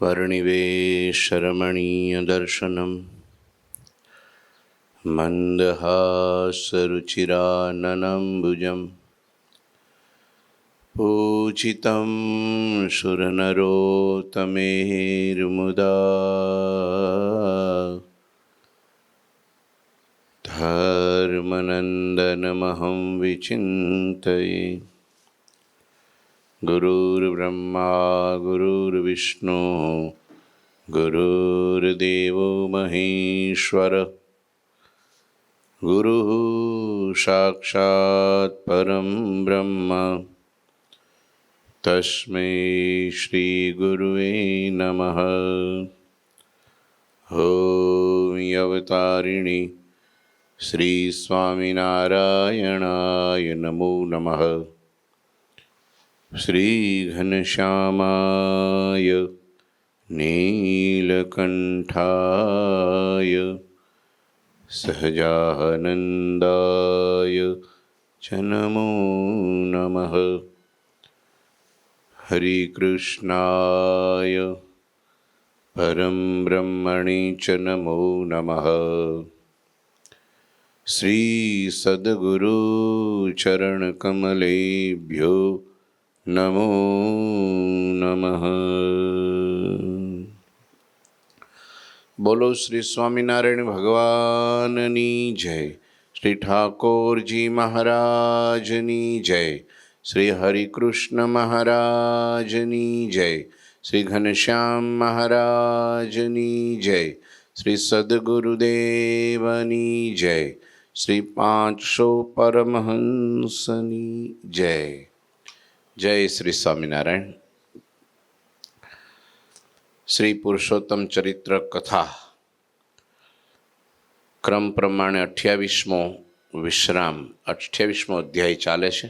वर्णिवेशरमणीयदर्शनं मन्दहासरुचिराननम्बुजं पूजितं सुरनरोत्तमेर्मुदा धर्मनन्दनमहं विचिन्तये। गुरुर्ब्रह्मा गुरुर्विष्णु गुरुर्देवो महेश्वर गुरुः साक्षात् परं ब्रह्म तस्मै श्री गुरुवे नमः। ॐ अवतारिणी श्री स्वामिनारायणाय नमो नमः। श्री घनश्यामाय नीलकंठाय सहजानंदाय च नमो नमः। हरि कृष्णाय परम ब्रह्मणे च नमो नमः। श्री सद्गुरु चरण कमलेभ्यो नमो नमः। बोलो श्री स्वामिनारायण भगवाननी जय। श्री ठाकुरजी महाराजनी जय। श्री हरिकृष्ण महाराजनी जय। श्री घनश्याम महाराजनी जय। श्री सद्गुरुदेवनी जय। श्री 500 परमहंसनी जय। जय श्री स्वामिनारायण। श्री पुरुषोत्तम चरित्र कथा क्रम प्रमाणे 28मो विश्राम 28मो अध्याय चाले छे।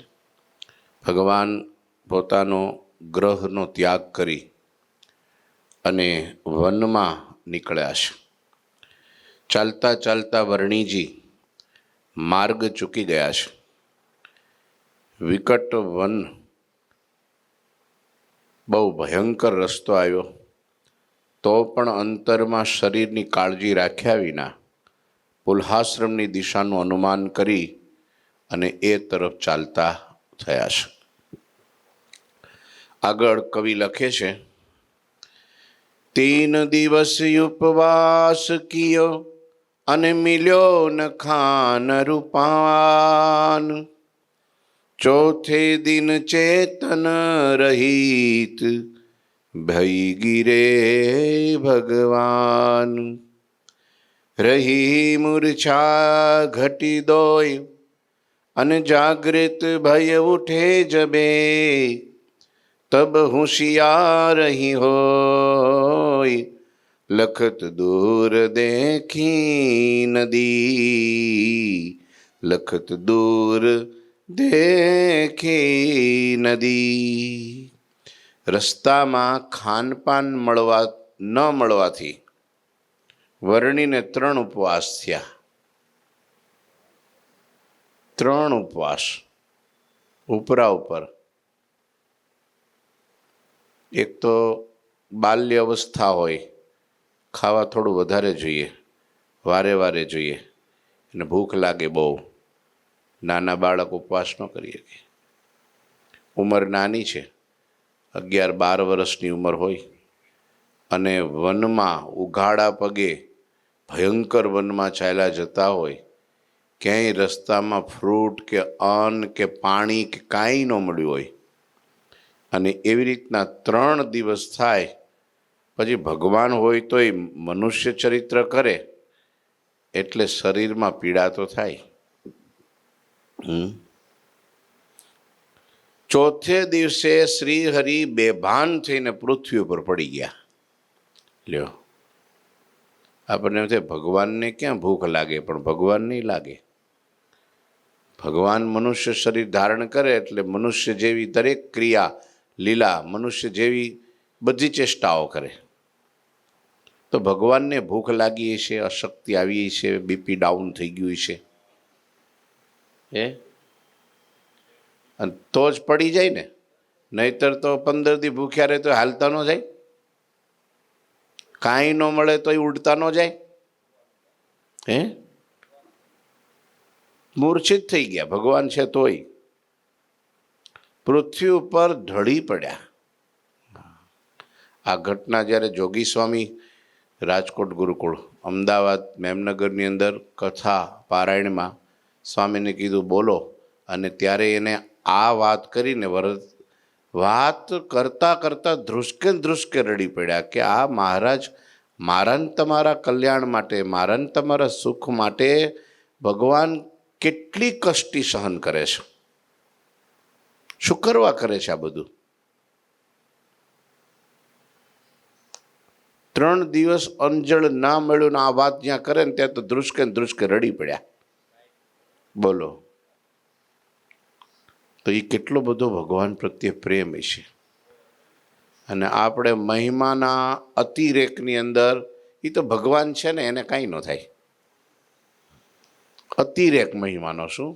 भगवान पोतानो ग्रहनो त्याग करी अने वनमा निकळ्या छे। चालता चालता वर्णिजी मार्ग चूकी गया छे। विकट वन बहु भयंकर रस्तो आव्यो तो पण अंतरमां शरीरनी काळजी राख्या विना पुल्हाश्रमनी दिशानुं अनुमान करी अने ए तरफ चालता थया छे। आगळ कवि लखे छे, 3 दिवस उपवास कियो अने मिल्यो न खान रूपान। चौथे दिन चेतन रहित भई गिरे भगवान। रही मूर्छा घटी दोय अन जागृत भय उठे जबे। तब होशियार ही होय लखत दूर देखी नदी। लखत दूर देखी नदी। रस्ता में खानपान मळवा न मळवाथी वर्णिने 3 उपवास थया। 3 उपवास उपरा उपर। एक तो बाल्य अवस्था होय, खावा थोड़ું વધારે જોઈએ, वारे वारे જોઈએ અને भूख लागे बहु। नाना बाळक उपवास न करी शके। उमर नानी छे, 11-12 वर्षनी उमर होय अने वनमा उघाड़ा पगे भयंकर वनमा चाल्या जता होय। क्यांय रस्तामां फ्रूट के अन्न के पाणी के कांई न मळ्युं होय अने एवी रीतना 3 दिवस थाय पछी भगवान होय तोय मनुष्य चरित्र करे एटले शरीरमां पीड़ा तो थाय। चौथे दिवसे श्रीहरि बेभान थईने पृथ्वी पर पड़ी गया। ल्यो, आपने भगवान ने क्या भूख लागे, पण भगवान नहीं लागे। भगवान मनुष्य शरीर धारण करे एटले मनुष्य जेवी दरेक क्रिया लीला मनुष्य जेवी बधी चेष्टाओ करे। तो भगवान ने भूख लागी हशे, अशक्ति आवी हशे, बीपी डाउन थई गयुं हशे तो ज पड़ी जाए ने। नहीतर तो 15 दी भूख्या रहे तो हालता न जाए। કાંઈ ન મળે તોય ઉડતા ન જાય? હે, મૂર્છિત થઈ ગયા. ભગવાન છે તોય પૃથ્વી ઉપર ઢળી પડ્યા. આ ઘટના જ્યારે જોગી સ્વામી રાજકોટ ગુરુકુળ, અમદાવાદ, મેમનગરની અંદર કથા પારાયણમાં સ્વામીને કીધું બોલો, અને ત્યારે એને આ વાત કરીને વાત કરતાં કરતાં ધ્રુસકે રડી પડ્યા કે આ મહારાજ મારા ને તમારા કલ્યાણ માટે, મારા ને તમારા સુખ માટે ભગવાન કેટલી કષ્ટી સહન કરે છે, શું કરવા કરે છે આ બધું. 3 દિવસ અંજળ ના મળ્યું ને આ વાત જ્યાં કરે ને ત્યાં તો ધ્રુસકે રડી પડ્યા. બોલો, તો એ કેટલો બધો ભગવાન પ્રત્યે પ્રેમ છે. અને આપણે મહિમાના અતિરેકની અંદર, એ તો ભગવાન છે ને એને કાંઈ ન થાય. અતિરેક મહિમાનો શું?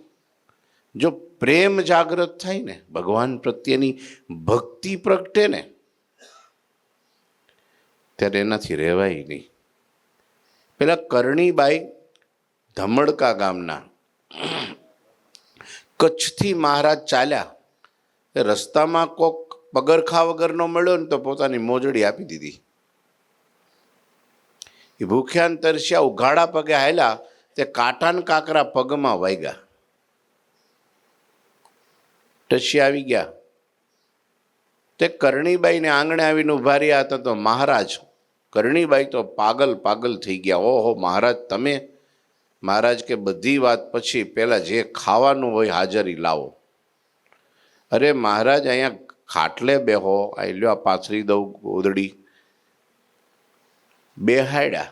જો પ્રેમ જાગૃત થાય ને, ભગવાન પ્રત્યેની ભક્તિ પ્રગટે ને, ત્યારે એનાથી રહેવાય નહીં. પેલા કરણીબાઈ ધમડકા ગામના, કચ્છથી મહારાજ ચાલ્યા, એ રસ્તામાં કોક પગરખા વગરનો મળ્યો ને તો પોતાની મોજડી આપી દીધી. એ ભૂખ્યા તરસ્યા ઉઘાડા પગે હાલ્યા, તે કાંટાન કાંકરા પગમાં વાગ્યા, ટસી આવી ગયા. તે કરણીબાઈને આંગણે આવીને ઉભા રહ્યા હતા તો મહારાજ, કરણીબાઈ તો પાગલ થઈ ગયા. ઓહો મહારાજ તમે? મહારાજ કે બધી વાત પછી પહેલાં જે ખાવાનું હોય હાજરી લાવો. અરે મહારાજ અહીંયા ખાટલે બેહો, આ લ્યો આ પાથરી દઉં ગોદડી. બેહાડ્યા.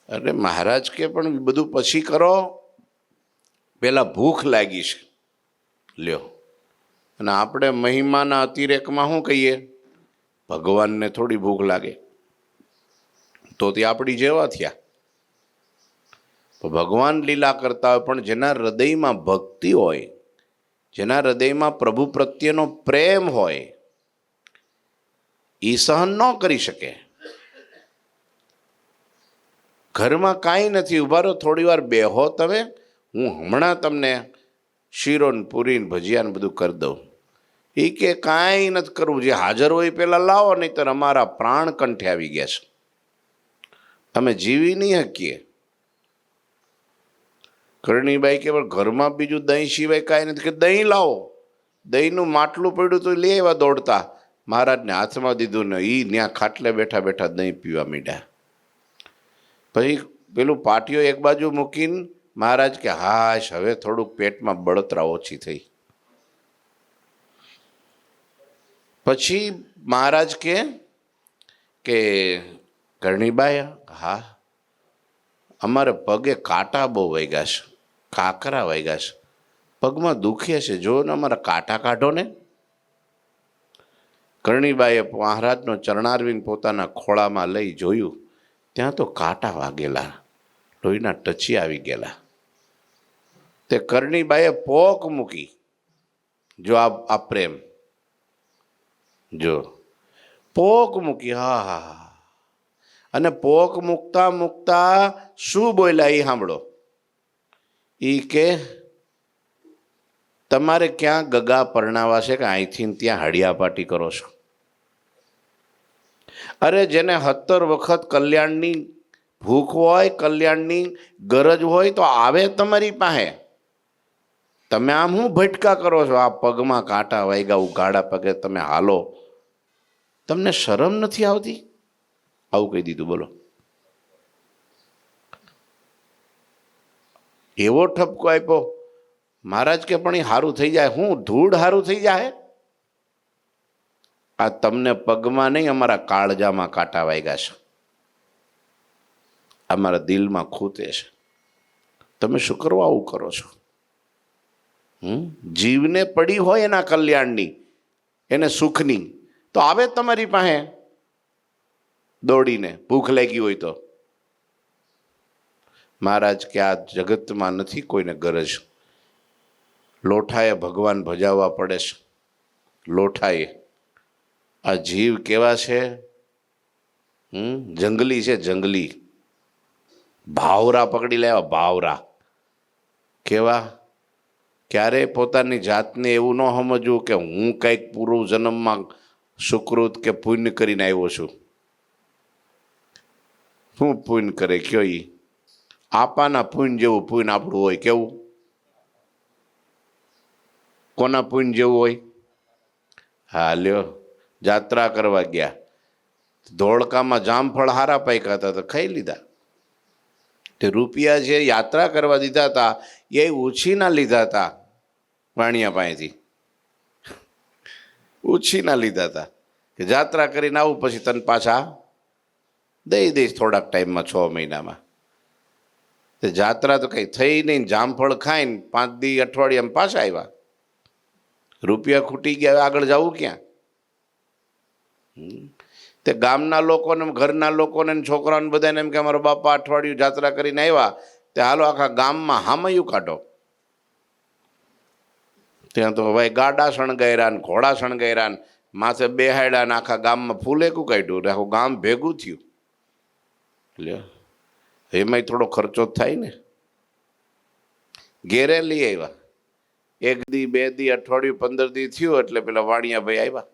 અરે મહારાજ કે પણ બધું પછી કરો, પહેલાં ભૂખ લાગી છે, લ્યો. અને આપણે મહિમાના અતિરેકમાં શું કહીએ? ભગવાનને થોડી ભૂખ લાગે, તો તે આપણી જેવા થયા. ભગવાન લીલા કરતા હોય, પણ જેના હૃદયમાં ભક્તિ હોય, જેના હૃદયમાં પ્રભુ પ્રત્યેનો પ્રેમ હોય, એ સહન ન કરી શકે. ઘરમાં કાંઈ નથી, ઉભા રહો થોડી વાર બેહો તમે, હું હમણાં તમને શીરો ને પૂરી ને ભજીયા ને બધું કરી દઉં. એ કે કાંઈ નથી કરવું, જે હાજર હોય પહેલાં લાવો, નહીંતર અમારા પ્રાણ કંઠે આવી ગયા છે, અમે જીવી નહીં શકીએ. કરણીબાઈ કે ઘરમાં બીજું દહીં સિવાય કાંઈ નથી, કે દહીં લાવો. દહીંનું માટલું પડ્યું તો લઈ આવ્યા દોડતા, મહારાજને હાથમાં દીધું ને એ ત્યાં ખાટલે બેઠા દહીં પીવા માંડ્યા. પછી પેલું પાટીઓ એક બાજુ મૂકીને મહારાજ કે હાશ, હવે થોડુંક પેટમાં બળતરા ઓછી થઈ. પછી મહારાજ કે કરણીબાઈ, હા અમારે પગે કાંટા બહુ વાગ્યા છે, કાંકરા વાગ્યા છે, પગમાં દુખે છે, જો ને અમારા કાંટા કાઢો ને. કરણીબાઈએ મહારાજનો ચરણારવિંદ પોતાના ખોળામાં લઈ જોયું, ત્યાં તો કાંટા વાગેલા, લોહીના ટચી આવી ગયેલા. તે કરણીબાઈએ પોક મૂકી. જો આ પ્રેમ, જો પોક મૂકી. હા. અને પોક મૂકતા શું બોલ્યા એ સાંભળો. એ કે તમારે ક્યાં ગગા પરણાવા છે કે અહીંથી ત્યાં હડિયાપાટી કરો છો? અરે જેને 17 વખત કલ્યાણની ભૂખ હોય, કલ્યાણની ગરજ હોય તો આવે તમારી પાસે. તમે આમ શું ભટકા કરો છો? આ પગમાં કાંટા વાગ્યા, ઉઘાડા પગે તમે હાલો, તમને શરમ નથી આવતી? આવું કહી દીધું. બોલો, એવો ઠપકો આપ્યો. મહારાજ કે પણ એ સારું થઈ જાય. હું ધૂળ સારું થઈ જાય? આ તમને પગમાં નહીં, અમારા કાળજામાં કાંટા વાગ્યા છે, અમારા દિલમાં ખૂતે છે. તમે શું કરવા આવું કરો છો? જીવને પડી હોય એના કલ્યાણની, એને સુખની, તો આવે તમારી પાસે દોડીને, ભૂખ લાગી હોય તો. મહારાજ કે આ જગતમાં નથી કોઈને ગરજ. લોઠાએ ભગવાન ભજાવવા પડે છે. લોઠાએ. આ જીવ કેવા છે? જંગલી છે, જંગલી. ભાવરા પકડી લાવ્યા, ભાવરા. કેવા? ક્યારેય પોતાની જાતને એવું ન સમજવું કે હું કંઈક પૂર્વ જન્મમાં સુકૃત કે પુણ્ય કરીને આવ્યો છું. શું પુણ્ય કરે કયો? ઈ આપાના પુણ્ય જેવું પુણ્ય આપણું હોય. કેવું? કોના પુણ્ય જેવું હોય? હા લ્યો, જાત્રા કરવા ગયા, ધોળકામાં જામફળ હારા પાક્યા હતા તો ખાઈ લીધા. તે રૂપિયા જે યાત્રા કરવા દીધા હતા એ ઉછીના લીધા હતા વાણિયા પાસેથી. ઉછીના લીધા હતા કે જાત્રા કરીને આવું પછી તને પાછા દઈ દઈશ થોડાક ટાઈમમાં, 6 મહિનામાં. તે જાત્રા તો કંઈ થઈ નહીં, જામફળ ખાઈને 5 દી અઠવાડિયામાં પાછા આવ્યા. રૂપિયા ખૂટી ગયા, આગળ જવું ક્યાં? તે ગામના લોકોને, ઘરના લોકોને, છોકરાઓને બધાને એમ કે અમારો બાપા અઠવાડિયું જાત્રા કરીને આવ્યા, તે હાલો આખા ગામમાં હામયું કાઢો. ત્યાં તો ભાઈ ગાડા શણગાર્યા ને ઘોડા શણગાર્યા ને માથે બેહાડ્યા ને આખા ગામમાં ફૂલેકું કાઢ્યું, આખું ગામ ભેગું થયું. લ્યો, એમાંય થોડો ખર્ચો થાય ને. ઘેરે લઈ આવ્યા, 1 દી 2 દી અઠવાડિયું 15 દી થયું એટલે પેલા વાણિયા ભાઈ આવ્યા.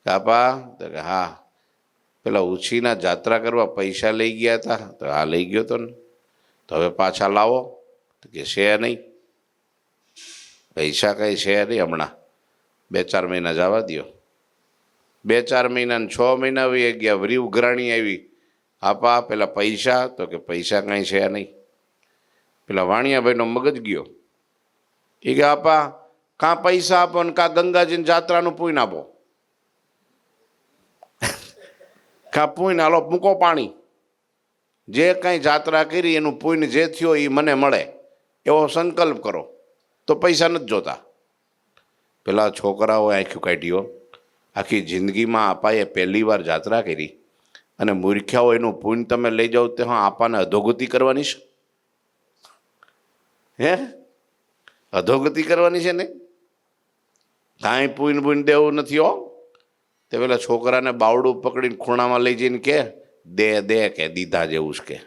કાપા? તો કે હા, પેલા ઉછીના જાત્રા કરવા પૈસા લઈ ગયા હતા. તો હા લઈ ગયો તો ને, તો હવે પાછા લાવો. તો કે છે નહીં, પૈસા કંઈ છે નહીં હમણાં, 2-4 મહિના જવા દો. 2-4 મહિના ને 6 મહિના આવી ગયા, વરી ઉઘરાણી આવી. આપા પેલા પૈસા? તો કે પૈસા કાંઈ છે નહીં. પેલા વાણિયાભાઈનો મગજ ગયો. એ કે આપા કાં પૈસા આપો ને કાં ગંગાજીની જાત્રાનું પૂન આપો, કાં પૂન હાલો મૂકો પાણી. જે કાંઈ જાત્રા કરી એનું પૂન જે થયો એ મને મળે એવો સંકલ્પ કરો, તો પૈસા નથી જોતા. પેલા છોકરાઓએ આંખ્યું કાઢ્યો. આખી જિંદગીમાં આપાએ પહેલી વાર જાત્રા કરી અને મૂર્ખ્યાઓ એનું પૂન તમે લઈ જાઓ તે હા આપાને અધોગતિ કરવાની છે. હે, અધોગતિ કરવાની છે ને? કાંઈ પૂન પૂન દેવું નથી હો. તે પેલા છોકરાને બાવડું પકડીને ખૂણામાં લઈ જઈને કે દે દે, કે દીધા જેવું છે, કે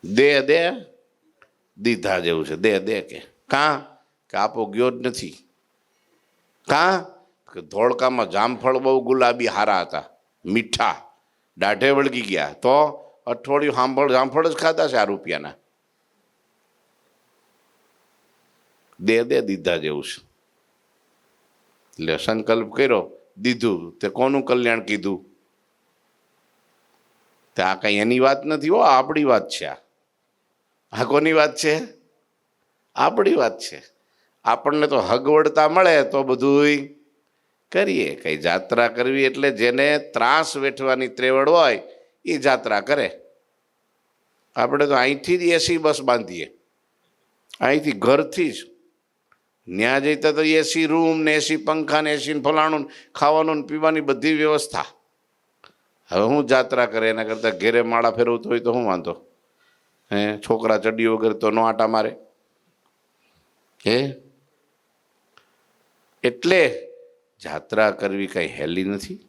દે દે, દીધા જેવું છે, દે દે. કે કાં? કે આપો ગયો જ નથી. કાં? કે ધોળકામાં જામફળ બહુ ગુલાબી હારા હતા, મીઠા, દાઢે વળગી ગયા, તો અઠવાડિયું જામફળ જ ખાધા છે આ રૂપિયાના. દે દે, દીધા જેવું છે. એટલે સંકલ્પ કર્યો, દીધું. તે કોનું કલ્યાણ કીધું? તે આ કઈ એની વાત નથી હો, આપણી વાત છે. આ કોની વાત છે? આપણી વાત છે. આપણને તો હગવડતા મળે તો બધું કરીએ. કઈ જાત્રા કરવી એટલે જેને ત્રાસ વેઠવાની ત્રેવડ હોય એ જાત્રા કરે. આપણે તો અહીંથી જ એસી બસ બાંધીએ, અહીંથી ઘરથી જ. ત્યાં જતા તો એસી રૂમ ને એસી પંખા ને એસી ફલાણું, ખાવાનું ને પીવાની બધી વ્યવસ્થા. હવે હું જાત્રા કરે એના કરતાં ઘેરે માળા ફેરવતો હોય તો શું વાંધો? હે, છોકરા ચડી વગર તો નો આટા મારે. હે, એટલે જાત્રા કરવી કંઈ હેલી નથી.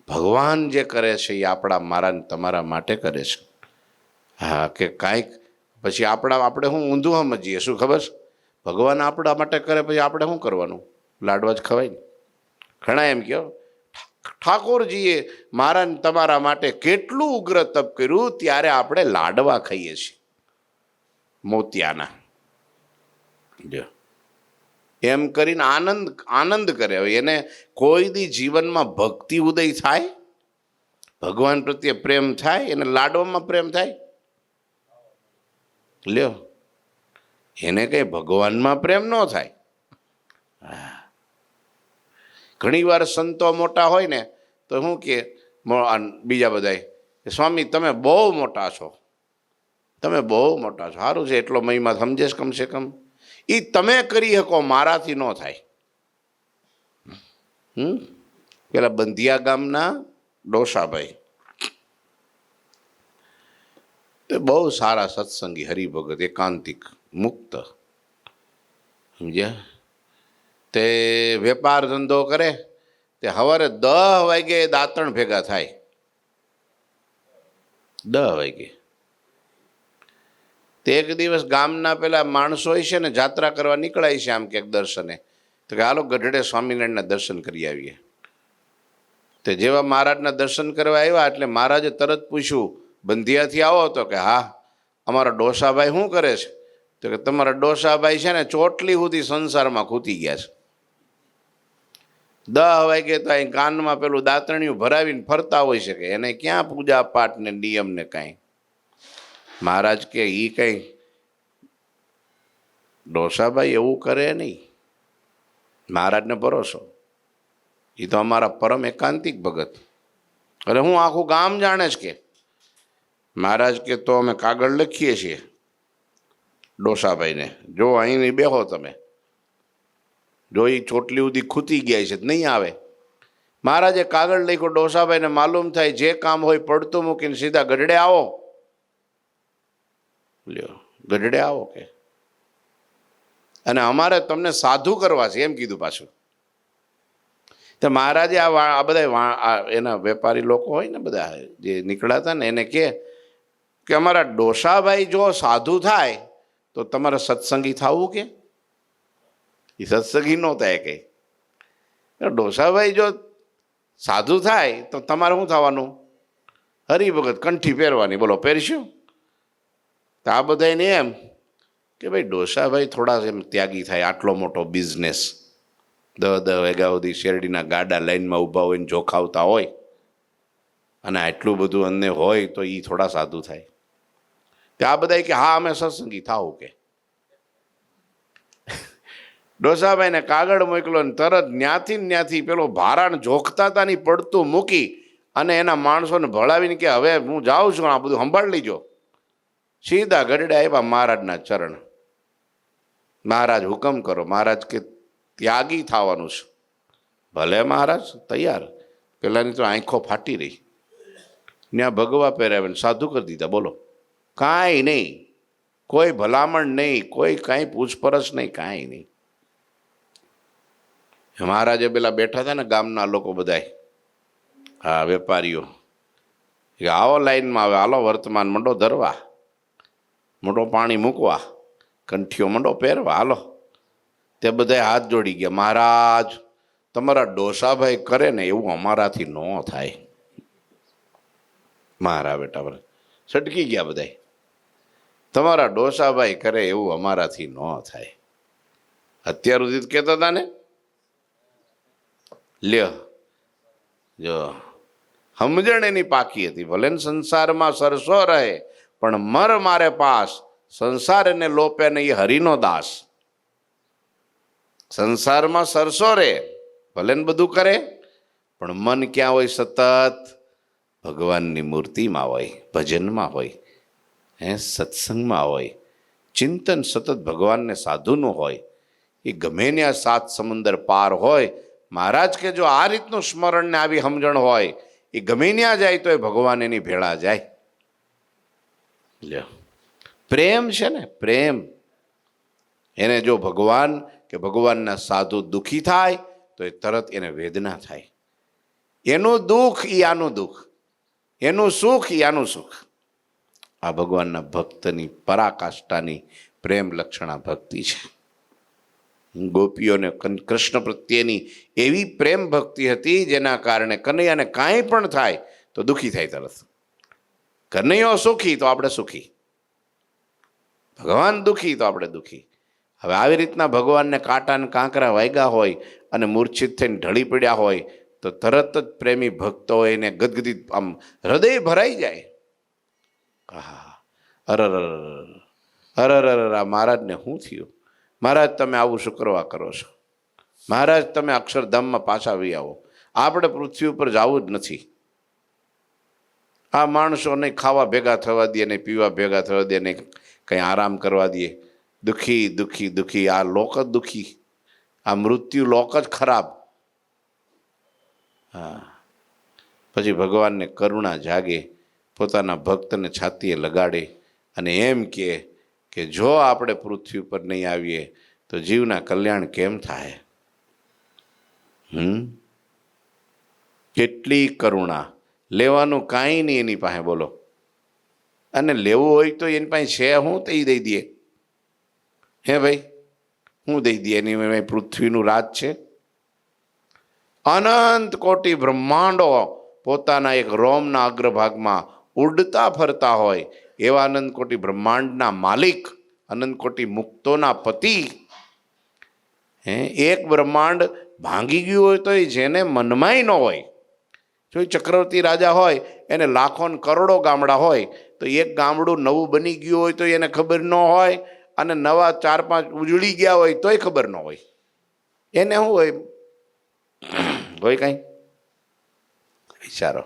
ભગવાન જે કરે છે એ આપણા મારા તમારા માટે કરે છે. હા, કે કાંઈક પછી આપણે શું ઊંધું સમજીએ, શું ખબર છે? ભગવાન આપણા માટે કરે પછી આપણે શું કરવાનું? લાડવા જ ખવાય ને. ઘણા એમ કહો ઠાકોરજીએ મારા તમારા માટે કેટલું ઉગ્ર તપ કર્યું, ત્યારે આપણે લાડવા ખાઈએ છીએ મોતિયાના. જો એમ કરીને આનંદ કરે. હવે એને કોઈ દી જીવનમાં ભક્તિ ઉદય થાય, ભગવાન પ્રત્યે પ્રેમ થાય, એને લાડવામાં પ્રેમ થાય? લ્યો, એને કઈ ભગવાનમાં પ્રેમ ન થાય. ઘણી વાર સંતો મોટા હોય ને તો શું કે બીજા બધા, સ્વામી તમે બહુ મોટા છો, તમે બહુ મોટા છો, સારું છે એટલો મહિમા સમજે કમસે કમ. એ તમે કરી શકો, મારાથી ન થાય. પેલા બંધિયા ગામના ડોસાભાઈ તે બહુ સારા સત્સંગી, હરિભગત, એકાંતિક, મુક્ત, સમજ્યા? તે વેપાર ધંધો કરે તે સવારે 10 વાગે દાંતણ ભેગા થાય, 10 વાગે. તે એક દિવસ ગામના પેલા માણસો હોય છે ને, જાત્રા કરવા નીકળાય છે આમ ક્યાંક દર્શને, તો કે હાલો ગઢડે સ્વામિનારાયણના દર્શન કરી આવીએ. તે જેવા મહારાજના દર્શન કરવા આવ્યા એટલે મહારાજે તરત પૂછ્યું, બંધિયાથી આવો? તો કે હા. અમારા ડોસાભાઈ શું કરે છે? તો કે તમારા ડોસાભાઈ છે ને ચોટલી સુધી સંસારમાં ખૂતી ગયા છે. 10 વાગે તો અહીં કાનમાં પેલું દાંતણિયું ભરાવીને ફરતા હોય છે, કે એને ક્યાં પૂજા પાઠ ને નિયમ ને કાંઈ. મહારાજ કે ઈ કંઈ ડોસાભાઈ એવું કરે નહીં, મહારાજને ભરોસો, એ તો અમારા પરમ એકાંતિક ભગત. અરે હું આખું ગામ જાણે છે કે. મહારાજ કે તો અમે કાગળ લખીએ છીએ ડોસાભાઈને, જો અહીં બેહો તમે, જો એ ચોટલી સુધી ખૂતી ગયા છે નહીં આવે. મહારાજે કાગળ લખ્યો, ડોસાભાઈને માલુમ થાય જે કામ હોય પડતું મૂકીને સીધા ગઢડે આવો. લ્યો ગઢડે આવો કે, અને અમારે તમને સાધુ કરવા છે એમ કીધું પાછું. તો મહારાજે આ બધા એના વેપારી લોકો હોય ને બધા જે નીકળ્યા હતા ને, એને કે અમારા ડોસાભાઈ જો સાધુ થાય તો તમારે સત્સંગી થવું કે? એ સત્સંગી ન થાય કંઈ. ડોસાભાઈ જો સાધુ થાય તો તમારે શું થવાનું? હરિભગત કંઠી પહેરવાની. બોલો પહેરશું? તો આ બધાને એમ કે ભાઈ ડોસાભાઈ થોડા એમ ત્યાગી થાય, આટલો મોટો બિઝનેસ, 10 વાગ્યા સુધી શેરડીના ગાડા લાઈનમાં ઊભા હોય ને જોખાવતા હોય, અને આટલું બધું અન્ય હોય તો એ થોડા સાધુ થાય. તો આ બધા કે હા અમે સત્સંગી થાવું કે. ડોસાભાઈને કાગળ મોકલો ને તરત ન્યાથી પેલો ભારાણ જોખતા હતા ની પડતું મૂકી અને એના માણસોને ભળાવીને કે હવે હું જાઉં છું, આ બધું સંભાળ લીજો. સીધા ગઢડે આવ્યા મહારાજના ચરણ. મહારાજ હુકમ કરો. મહારાજ કે ત્યાગી થવાનું છે. ભલે મહારાજ તૈયાર. પેલાની તો આંખો ફાટી રહી. ત્યાં ભગવા પહેરાવે સાધુ કરી દીધા. બોલો કાંઈ નહીં, કોઈ ભલામણ નહીં, કોઈ કાંઈ પૂછપરછ નહીં, કાંઈ નહીં. મહારાજે પેલા બેઠા હતા ને ગામના લોકો બધા, હા વેપારીઓ, કે આવો લાઈનમાં આવે, હાલો વર્તમાન મંડો ધરવા, મોટો પાણી મૂકવા, કંઠીઓ મંડો પહેરવા, હાલો. તે બધા હાથ જોડી ગયા. મહારાજ તમારા ડોસાભાઈ કરે ને એવું અમારાથી ન થાય. મારા બેટા પર સટકી ગયા બધા. તમારા ડોસાભાઈ કરે એવું અમારાથી ન થાય. અત્યાર સુધી કહેતા હતા ને. લ્યો જો સમજણ એની પાકી હતી. ભલે ને સંસારમાં સરસો રહે પણ મર મારે પાસ, સંસાર એને લોપે ને એ હરિનો દાસ. સંસારમાં સરસો રહે, ભલે ને બધું કરે, પણ મન ક્યાં હોય? સતત ભગવાનની મૂર્તિમાં હોય, ભજનમાં હોય, સત્સંગમાં હોય, ચિંતન સતત ભગવાનને સાધુનું હોય. એ ગમે ને આ 7 સમુંદર પાર હોય. મહારાજ કે જો આ રીતનું સ્મરણ ને આવી સમજણ હોય, એ ગમે ત્યાં જાય તો એ ભગવાન એની ભેળા જાય. લ્યો પ્રેમ છે ને, પ્રેમ. એને જો ભગવાન કે ભગવાનના સાધુ દુઃખી થાય તો એ તરત એને વેદના થાય. એનું દુઃખ એ આનું દુઃખ, એનું સુખ એ આનું સુખ. આ ભગવાનના ભક્તની પરાકાષ્ઠાની પ્રેમ લક્ષણા ભક્તિ છે. ગોપીઓને કૃષ્ણ પ્રત્યેની એવી પ્રેમ ભક્તિ હતી જેના કારણે કનૈયાને કાંઈ પણ થાય તો દુઃખી થાય તરત. કનૈયો સુખી તો આપણે સુખી, ભગવાન દુઃખી તો આપણે દુઃખી. હવે આવી રીતના ભગવાનને કાંટા ને કાંકરા વાગ્યા હોય અને મૂર્છિત થઈને ઢળી પડ્યા હોય તો તરત જ પ્રેમી ભક્તો એને ગદગદિત આમ હૃદય ભરાઈ જાય. હા અરર મહારાજને શું થયું? મહારાજ તમે આવું શું કરવા કરો છો? મહારાજ તમે અક્ષરધામમાં પાછા આવી આવો. આપણે પૃથ્વી ઉપર જવું જ નથી. આ માણસો નહીં ખાવા ભેગા થવા દે, નહીં પીવા ભેગા થવા દે, નહીં કંઈ આરામ કરવા દે. દુઃખી દુઃખી દુઃખી. આ લોક જ દુઃખી, આ મૃત્યુ લોક જ ખરાબ. હા પછી ભગવાનને કરુણા જાગે, પોતાના ભક્તને છાતીએ લગાડે અને એમ કે જો આપણે પૃથ્વી પર નહીં આવીએ તો જીવના કલ્યાણ કેમ થાય? કેટલી કરુણા, લેવાનું કાંઈ નહીં એની પાસે, બોલો. અને લેવું હોય તો એની પાસે છે હું તે દઈ દઈએ. હે ભાઈ, હું દઈ દઈએ? એની પૃથ્વીનું રાજ છે. અનંત કોટી બ્રહ્માંડો પોતાના એક રોમના અગ્રભાગમાં ઉડતા ફરતા હોય એવા અનંત કોટી બ્રહ્માંડના માલિક, અનંત કોટી મુક્તોના પતિ. એક બ્રહ્માંડ ભાંગી ગયું હોય તો એ જેને મનમાંય ન હોય, જો ચક્રવર્તી રાજા હોય એને લાખો ને કરોડો ગામડા હોય, તો એક ગામડું નવું બની ગયું હોય તો એને ખબર ન હોય, અને નવા 4-5 ઉજળી ગયા હોય તોય ખબર ન હોય. એને શું હોય? હોય કઈ વિચારો.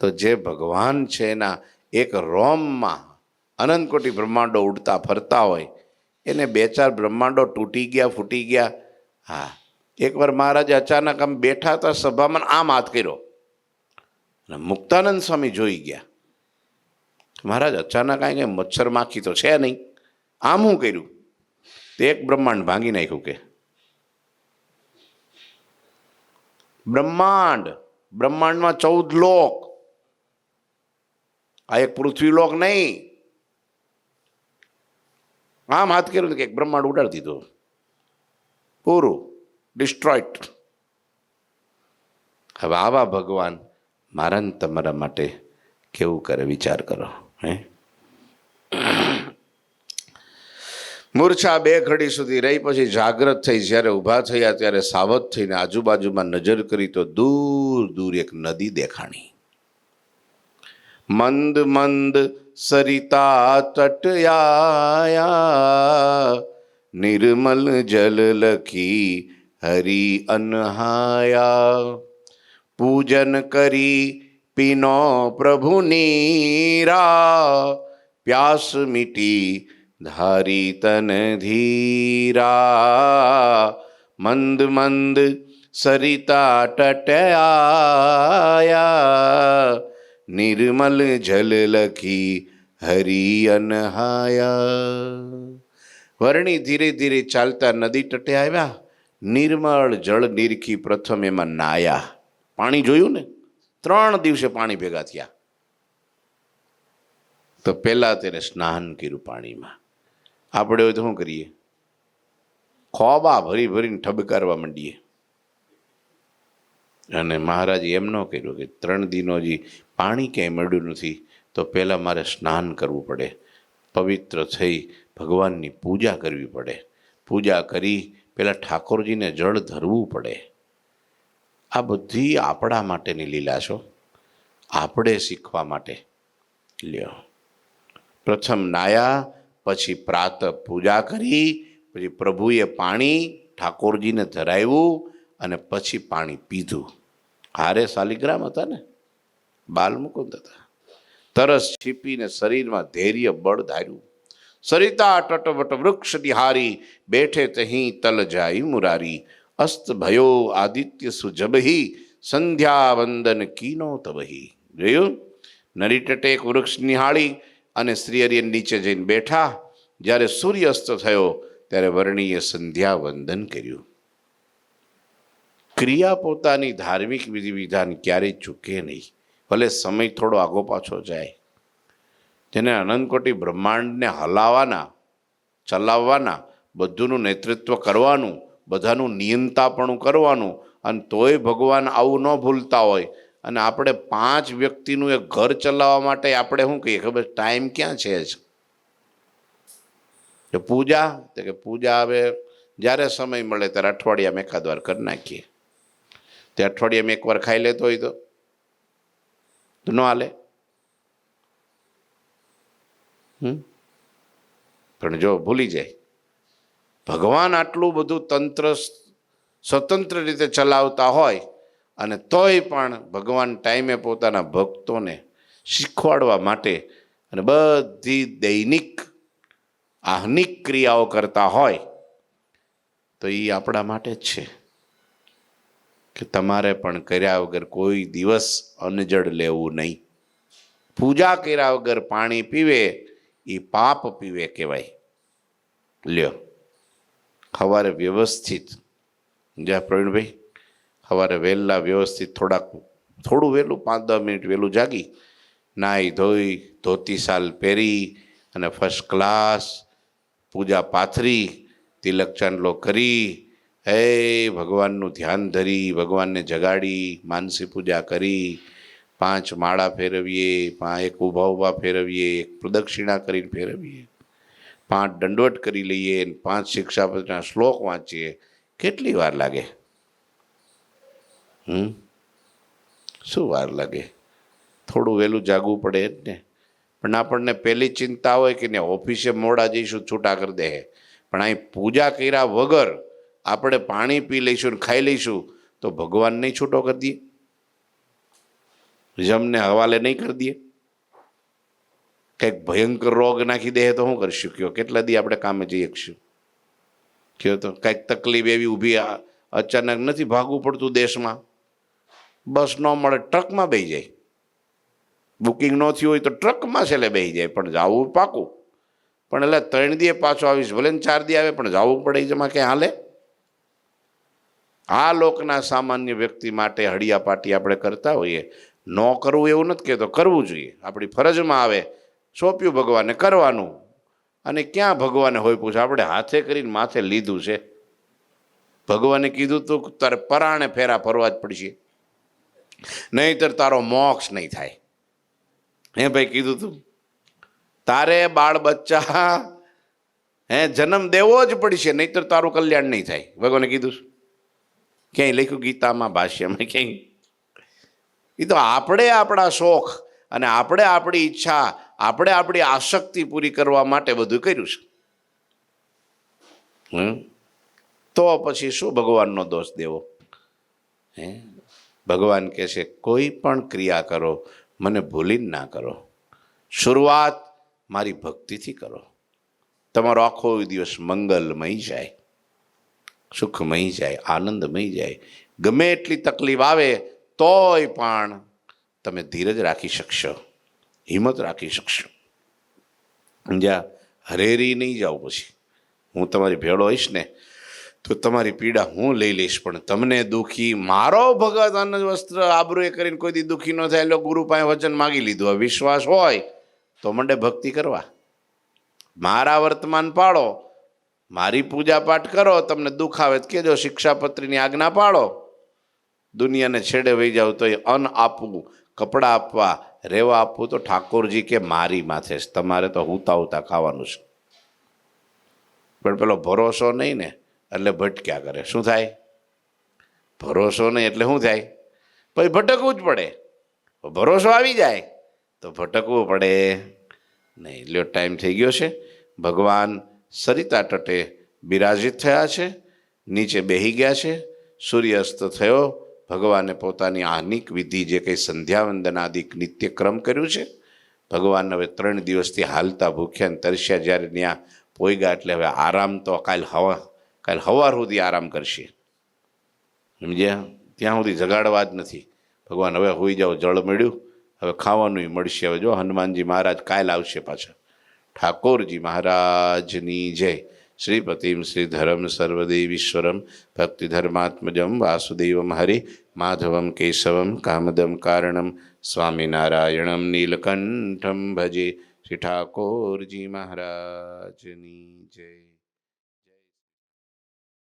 તો જે ભગવાન છે એના એક રોમમાં અનંત કોટી બ્રહ્માંડો ઉડતા ફરતા હોય, એને 2-4 બ્રહ્માંડો તૂટી ગયા, ફૂટી ગયા. હા, એકવાર મહારાજ અચાનક આમ બેઠા હતા સભામાં, આમ હાથ કર્યો, મુક્તાનંદ સ્વામી જોઈ ગયા. મહારાજ અચાનક આ મચ્છર માખી તો છે નહીં, આમ શું કર્યું? તે એક બ્રહ્માંડ ભાંગી નાખ્યું. કે બ્રહ્માંડમાં 14 લોક, આ એક પૃથ્વી લોક નહીં. આમ હાથ કર્યું કે એક બ્રહ્માંડ ઉડાડી દીધું, પૂરું ડિસ્ટ્રોઈડ. હવે આવા ભગવાન મારા ને તમારા માટે કેવું કરે, વિચાર કરો. મૂર્છા 2 ઘડી સુધી રહી, પછી જાગ્રત થઈ. જ્યારે ઊભા થયા ત્યારે સાવધ થઈને આજુબાજુમાં નજર કરી તો દૂર દૂર એક નદી દેખાણી. મંદ મંદ સરિતા તટ આયા, નિર્મલ જલ લખી હરિ અનહાયા. પૂજન કરી પીનો પ્રભુ નીરા, પ્યાસ મીટી ધારી તન ધીરા. મંદ મંદ સરિતા તટ આયા, નિર્મલ જલ લખી હરિ અનહાયા. વર્ણી ધીરે ધીરે ચાલતા નદી તટે આવ્યા, નિર્મળ જળ નીરખી પ્રથમ એમાં નાયા. પાણી જોયું ને, 3 દિવસે પાણી ભેગા થયા. તો પહેલા તેને સ્નાન કર્યું પાણીમાં. આપણે હોય તો શું કરીએ? ખોબા ભરી ભરીને ઠબકારવા માંડીએ. અને મહારાજ એમ ન કર્યું કે 3 દિનો હજી પાણી ક્યાંય મળ્યું નથી, તો પહેલાં મારે સ્નાન કરવું પડે, પવિત્ર થઈ ભગવાનની પૂજા કરવી પડે. પૂજા કરી પહેલાં ઠાકોરજીને જળ ધરવું પડે. આ બધી આપણા માટેની લીલા છો, આપણે શીખવા માટે. લ્યો, પ્રથમ નાયા, પછી પ્રાતઃ પૂજા કરી, પછી પ્રભુએ પાણી ઠાકોરજીને ધરાવ્યું અને પછી પાણી પીધું. હારે શાલિગ્રામ હતા ને, બાલમુકુંદ હતા. તરસ છીપીને શરીરમાં ધૈર્ય બળ ધાર્યું. સરિતા તટવટ વૃક્ષ નિહારી, બેઠે તહીં તલ જાય મુરારી. અસ્ત ભયો આદિત્ય સુજબહી, સંધ્યા વંદન કીનો તબહી. જોયું? નરી તટે એક વૃક્ષ નિહાળી અને શ્રીહરિ નીચે જઈને બેઠા. જ્યારે સૂર્ય અસ્ત થયો ત્યારે વર્ણીએ સંધ્યા વંદન કર્યું. ક્રિયા પોતાની ધાર્મિક વિધિ વિધાન ક્યારેય ચૂકે નહીં, ભલે સમય થોડો આગો પાછો જાય. જેને અનંતકોટી બ્રહ્માંડને હલાવવાના, ચલાવવાના, બધુંનું નેતૃત્વ કરવાનું, બધાનું નિયંતાપણું કરવાનું, અને તોય ભગવાન આવું ન ભૂલતા હોય. અને આપણે 5 વ્યક્તિનું એક ઘર ચલાવવા માટે આપણે શું કહીએ ખબર? ટાઈમ ક્યાં છે જ પૂજા? તો કે પૂજા હવે જ્યારે સમય મળે ત્યારે અઠવાડિયામાં એકાદ વાર કરી નાખીએ. તે અઠવાડિયામાં એકવાર ખાઈ લેતો હોય તો ન હાલે. પણ જો ભૂલી જાય, ભગવાન આટલું બધું તંત્ર સ્વતંત્ર રીતે ચલાવતા હોય અને તોય પણ ભગવાન ટાઈમે પોતાના ભક્તોને શીખવાડવા માટે અને બધી દૈનિક આહ્નિક ક્રિયાઓ કરતા હોય, તો એ આપણા માટે જ છે કે તમારે પણ કર્યા વગર કોઈ દિવસ અનજળ લેવું નહીં. પૂજા કર્યા વગર પાણી પીવે એ પાપ પીવે કહેવાય. લ્યો, સવારે વ્યવસ્થિત, જ્યાં પ્રવીણભાઈ સવારે વહેલા વ્યવસ્થિત થોડાક થોડું વહેલું 5-10 મિનિટ વહેલું જાગી નાહી ધોઈ ધોતી સાલ પહેરી અને ફર્સ્ટ ક્લાસ પૂજા પાથરી તિલક ચાંદલો કરી હે ભગવાનનું ધ્યાન ધરી ભગવાનને જગાડી માનસી પૂજા કરી 5 માળા ફેરવીએ, 1 ઊભા ઊભા ફેરવીએ, 1 પ્રદક્ષિણા કરીને ફેરવીએ, 5 દંડવટ કરી લઈએ, 5 શિક્ષાપત્રના શ્લોક વાંચીએ. કેટલી વાર લાગે? શું વાર લાગે? થોડું વહેલું જાગવું પડે જ ને. પણ આપણને પહેલી ચિંતા હોય કે ને ઓફિસે મોડા જઈશું છૂટા કરી દે, પણ અહીં પૂજા કર્યા વગર આપણે પાણી પી લઈશું ને ખાઈ લઈશું તો ભગવાન નહીં છૂટો કરી દઈએ? જમને હવાલે નહીં કરી દઈએ? કંઈક ભયંકર રોગ નાખી દે તો શું કરીશું? કયો કેટલા દી આપણે કામે જઈ શકશું? કયો તો કંઈક તકલીફ એવી ઊભી અચાનક નથી ભાગવું પડતું દેશમાં. બસ ન મળે ટ્રકમાં બેસી જાય, બુકિંગ ન થયું હોય તો ટ્રકમાં છેલ્લે બેસી જાય, પણ જવું પાકું. પણ એટલે 3 દીએ પાછો આવીશ, ભલે ને 4 દી આવે પણ જવું પડે. જેમાં ક્યાં હાલે? આ લોકના સામાન્ય વ્યક્તિ માટે હળિયાપાટી આપણે કરતા હોઈએ. ન કરવું એવું નથી કહેતો, કરવું જોઈએ, આપણી ફરજમાં આવે. સોંપ્યું ભગવાનને કરવાનું. અને ક્યાં ભગવાને હોય પૂછે? આપણે હાથે કરીને માથે લીધું છે. ભગવાને કીધું તું તારે પરાણે ફેરા ફરવા જ પડશે, નહીંતર તારો મોક્ષ નહીં થાય. હે ભાઈ, કીધું તું તારે બાળ બચ્ચા જન્મ દેવો જ પડશે, નહીંતર તારું કલ્યાણ નહીં થાય. ભગવાને કીધું ક્યાંય લખ્યું ગીતામાં, ભાષ્યમાં ક્યાંય? એ તો આપણે આપણા શોખ અને આપણે આપણી ઈચ્છા, આપણે આપણી આસક્તિ પૂરી કરવા માટે બધું કર્યું છે. તો પછી શું ભગવાનનો દોષ દેવો? ભગવાન કહે છે કોઈ પણ ક્રિયા કરો મને ભૂલીને ના કરો. શરૂઆત મારી ભક્તિથી કરો. તમારો આખો દિવસ મંગલમય જાય, સુખમય જાય, આનંદમય જાય. ગમે એટલી તકલીફ આવે તોય પણ તમે ધીરજ રાખી શકશો, હિંમત રાખી શકશો. જ્યાં હરેરી નહીં જાઓ. પછી હું તમારી ભેળો હોઈશ ને તો તમારી પીડા હું લઈ લઈશ, પણ તમને દુઃખી મારો ભગત અન્ન વસ્ત્ર આબરૂએ કરીને કોઈ દી દુઃખી ન થાય. એટલે ગુરુ પાસે વચન માગી લીધું. વિશ્વાસ હોય તો મંડે ભક્તિ કરવા. મારા વર્તમાન પાળો, મારી પૂજા પાઠ કરો. તમને દુઃખ આવે તો કહેજો, શિક્ષાપત્રીની આજ્ઞા પાળો. દુનિયાને છેડે વહી જાવ તો એ અન્ન આપવું, કપડાં આપવા, રહેવા આપવું તો ઠાકોરજી કે મારી માથે જ, તમારે તો હુતા હુતા ખાવાનું છે. પણ પેલો ભરોસો નહીં ને એટલે ભટક્યા કરે. શું થાય? ભરોસો નહીં એટલે શું થાય? પછી ભટકવું જ પડે. ભરોસો આવી જાય તો ભટકવું પડે નહીં. લ્યો, ટાઈમ થઈ ગયો છે. ભગવાન સરિતા તટે બિરાજિત થયા છે, નીચે બેસી ગયા છે. સૂર્યાસ્ત થયો. ભગવાને પોતાની આહનિક વિધિ, જે કંઈ સંધ્યાવંદનાદિક નિત્યક્રમ કર્યું છે. ભગવાન હવે 3 દિવસથી હાલતા ભૂખ્યા ને તરસ્યા, જ્યારે ત્યાં પોઈગા એટલે હવે આરામ તો કાલ સવાર સુધી આરામ કરશે. સમજ્યા? ત્યાં સુધી જગાડવા જ નથી. ભગવાન હવે હોઈ જાઓ, જળ મળ્યું, હવે ખાવાનું મળશે. હવે જો હનુમાનજી મહારાજ કાલ આવશે પાછા. ઠાકોરજી મહારાજની જય. શ્રીપતિમ શ્રીધરમ સર્વદેવીશ્વરમ ભક્તિધર્માત્મજમ વાસુદેવમ હરિ માધવમ કેશવમ કામદમ કારણમ સ્વામિનારાયણમ નીલકંઠમ ભજે. શ્રી ઠાકોરજી મહારાજની જય.